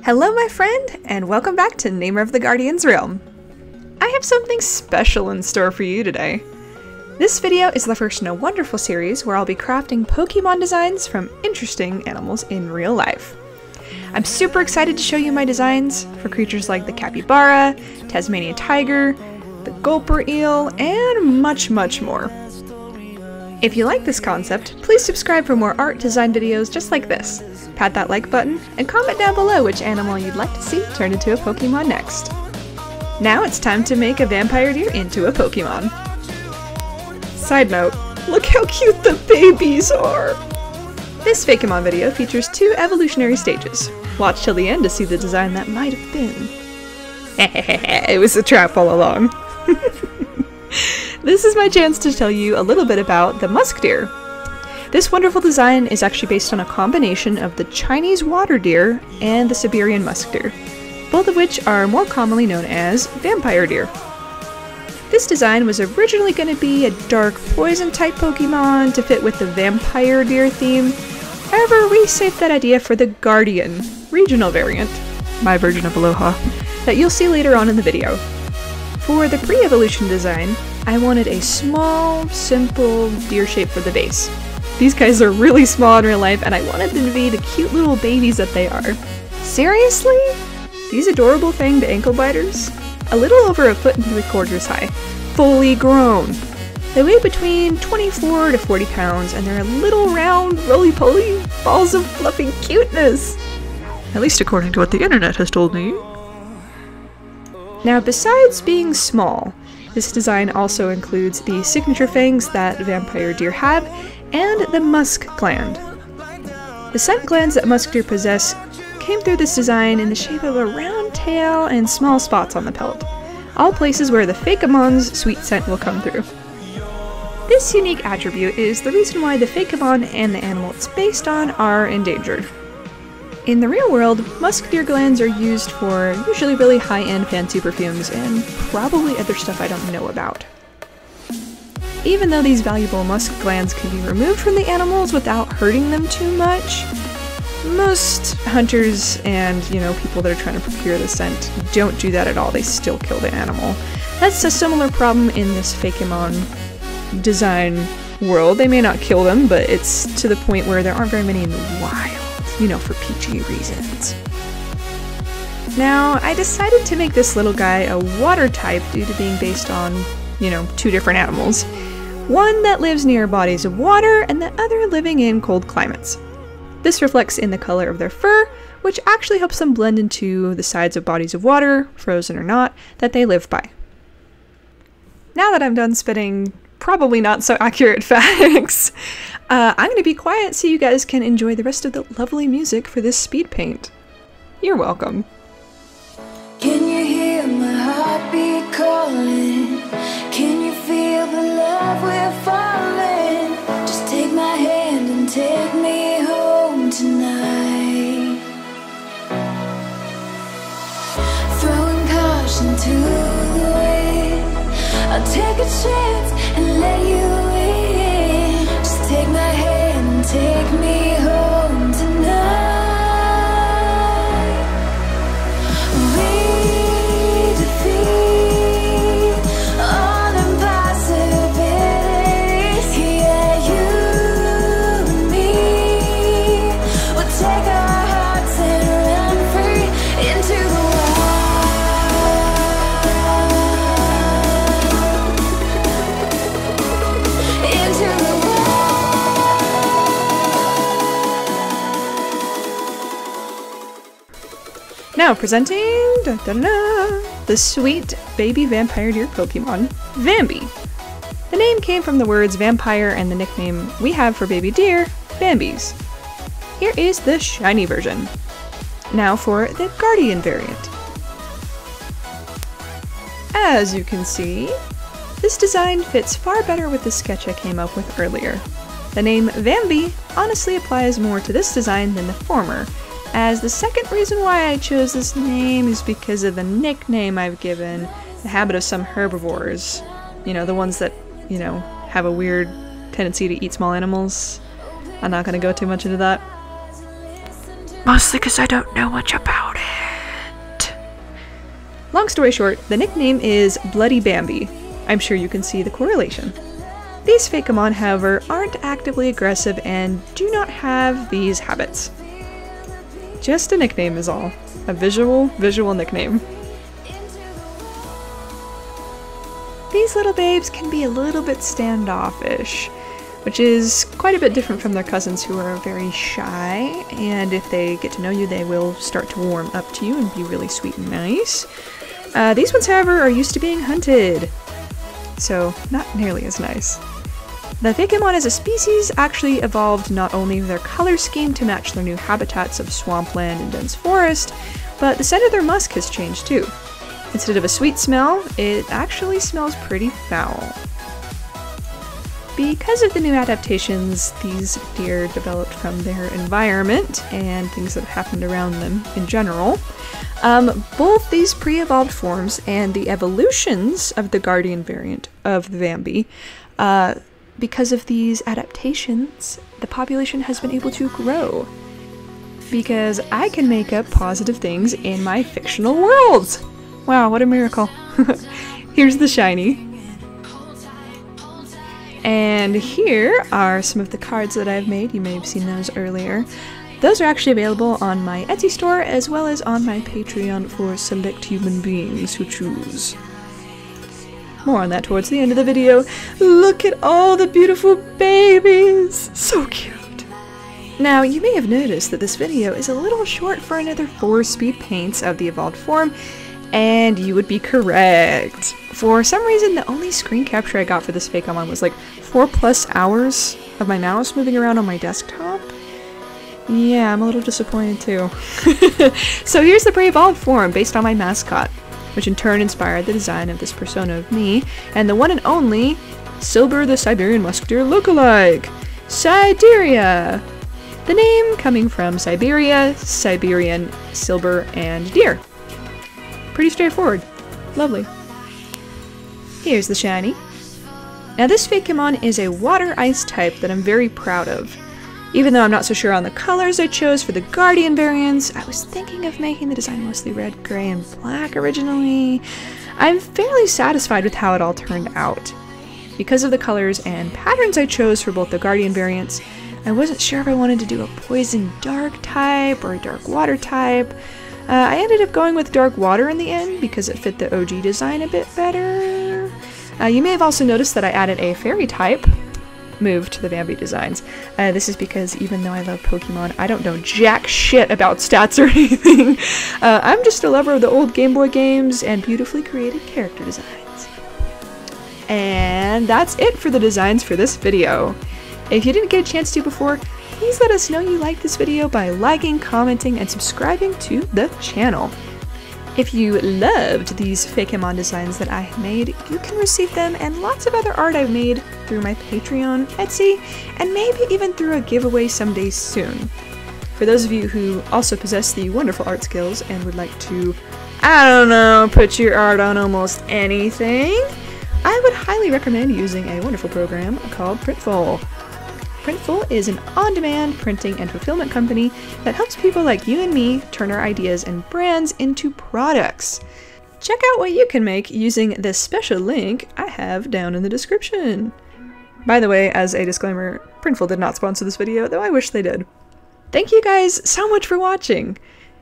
Hello my friend, and welcome back to Namer of the Guardian's Realm. I have something special in store for you today. This video is the first in a wonderful series where I'll be crafting Pokemon designs from interesting animals in real life. I'm super excited to show you my designs for creatures like the capybara, Tasmanian tiger, the gulper eel, and much more. If you like this concept, please subscribe for more art design videos just like this. Pat that like button, and comment down below which animal you'd like to see turned into a Pokemon next. Now it's time to make a vampire deer into a Pokemon. Side note, look how cute the babies are! This Fakemon video features 2 evolutionary stages. Watch till the end to see the design that might have been. It was a trap all along. This is my chance to tell you a little bit about the Musk Deer. This wonderful design is actually based on a combination of the Chinese water deer and the Siberian musk deer, both of which are more commonly known as vampire deer. This design was originally going to be a dark poison type Pokemon to fit with the vampire deer theme. However, we saved that idea for the Guardian regional variant, my version of Aloha, that you'll see later on in the video. For the pre-evolution design, I wanted a small, simple deer shape for the base. These guys are really small in real life, and I wanted them to be the cute little babies that they are. Seriously? These adorable fanged ankle biters? A little over 1.75 high, fully grown. They weigh between 24 to 40 pounds, and they're little round, roly-poly balls of fluffy cuteness. At least according to what the internet has told me. Now, besides being small, this design also includes the signature fangs that vampire deer have, and the musk gland. The scent glands that musk deer possess came through this design in the shape of a round tail and small spots on the pelt, all places where the Fakemon's sweet scent will come through. This unique attribute is the reason why the Fakemon and the animal it's based on are endangered. In the real world, musk deer glands are used for usually really high-end fancy perfumes and probably other stuff I don't know about. Even though these valuable musk glands can be removed from the animals without hurting them too much, most hunters and, people that are trying to procure the scent don't do that at all. They still kill the animal. That's a similar problem in this Fakemon design world. They may not kill them, but it's to the point where there aren't very many in the wild, for PG reasons. Now, I decided to make this little guy a water type due to being based on, 2 different animals. One that lives near bodies of water, and the other living in cold climates. This reflects in the color of their fur, which actually helps them blend into the sides of bodies of water, frozen or not, that they live by. Now that I'm done spitting probably not so accurate facts, I'm going to be quiet so you guys can enjoy the rest of the lovely music for this speed paint. You're welcome. Can you hear my heartbeat calling? Can you feel the love we're falling? Just take my hand and take me home tonight. Throwing caution to the wind, I'll take a chance and let you in. Just take my hand and take me home tonight. Now presenting the sweet baby vampire deer Pokemon, Vambi. The name came from the words vampire and the nickname we have for baby deer, Vambis. Here is the shiny version. Now for the Guardian variant. As you can see, this design fits far better with the sketch I came up with earlier. The name Vambi honestly applies more to this design than the former, as the second reason why I chose this name is because of the nickname I've given the habit of some herbivores. The ones that, have a weird tendency to eat small animals. I'm not gonna go too much into that. Mostly because I don't know much about it. Long story short, the nickname is Bloody Bambi. I'm sure you can see the correlation. These Fakemon, however, aren't actively aggressive and do not have these habits. Just a nickname is all. A visual nickname. These little babes can be a little bit standoffish, which is quite a bit different from their cousins who are very shy, and if they get to know you, they will start to warm up to you and be really sweet and nice. These ones, however, are used to being hunted, so not nearly as nice. The Fakemon as a species actually evolved not only their color scheme to match their new habitats of swampland and dense forest, but the scent of their musk has changed too. Instead of a sweet smell, it actually smells pretty foul. Because of the new adaptations these deer developed from their environment and things that happened around them in general, both these pre-evolved forms and the evolutions of the Guardian variant of the Vambi, because of these adaptations, the population has been able to grow. Because I can make up positive things in my fictional worlds! Wow, what a miracle. Here's the shiny. And here are some of the cards that I've made. You may have seen those earlier. Those are actually available on my Etsy store as well as on my Patreon for select human beings who choose. More on that towards the end of the video. Look at all the beautiful babies! So cute! Now, you may have noticed that this video is a little short for another 4 speed paints of the evolved form, and you would be correct. For some reason, the only screen capture I got for this Fakemon was like 4+ hours of my mouse moving around on my desktop. Yeah, I'm a little disappointed too. So here's the pre-evolved form based on my mascot, which in turn inspired the design of this persona of me, and the one and only Silber the Siberian Musk Deer lookalike, Sydeeria! The name coming from Siberia, Siberian, Silber, and deer. Pretty straightforward. Lovely. Here's the shiny. Now this Fakemon is a water ice type that I'm very proud of. Even though I'm not so sure on the colors I chose for the Guardian variants, I was thinking of making the design mostly red, gray, and black originally. I'm fairly satisfied with how it all turned out. Because of the colors and patterns I chose for both the Guardian variants, I wasn't sure if I wanted to do a poison dark type or a dark water type. I ended up going with dark water in the end because it fit the OG design a bit better. You may have also noticed that I added a fairy type move to the Vambi designs. This is because even though I love Pokemon, I don't know jack shit about stats or anything. I'm just a lover of the old Game Boy games and beautifully created character designs. And that's it for the designs for this video. If you didn't get a chance to before, please let us know you liked this video by liking, commenting, and subscribing to the channel. If you loved these Fakemon designs that I have made, you can receive them and lots of other art I've made through my Patreon, Etsy, and maybe even through a giveaway someday soon. For those of you who also possess the wonderful art skills and would like to, I don't know, put your art on almost anything, I would highly recommend using a wonderful program called Printful. Printful is an on-demand printing and fulfillment company that helps people like you and me turn our ideas and brands into products. Check out what you can make using this special link I have down in the description. By the way, as a disclaimer, Printful did not sponsor this video, though I wish they did. Thank you guys so much for watching!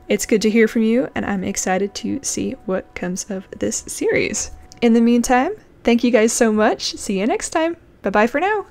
It's good to hear from you, and I'm excited to see what comes of this series. In the meantime, thank you guys so much. See you next time. Bye-bye for now.